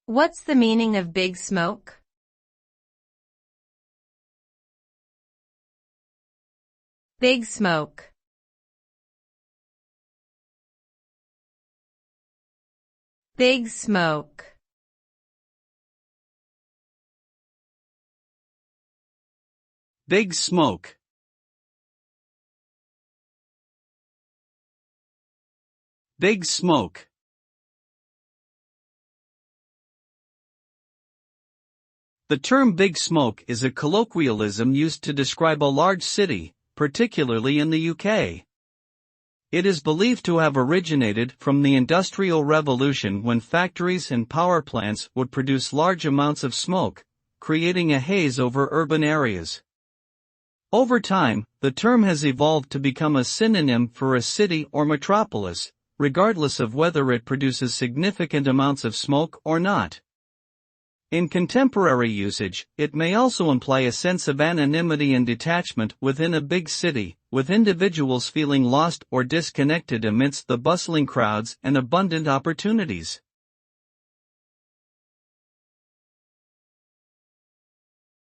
What's the meaning of big smoke? Big smoke. Big smoke. Big smoke. Big smoke. The term big smoke is a colloquialism used to describe a large city, particularly in the UK. It is believed to have originated from the Industrial Revolution when factories and power plants would produce large amounts of smoke, creating a haze over urban areas. Over time, the term has evolved to become a synonym for a city or metropolis, regardless of whether it produces significant amounts of smoke or not. In contemporary usage, it may also imply a sense of anonymity and detachment within a big city, with individuals feeling lost or disconnected amidst the bustling crowds and abundant opportunities.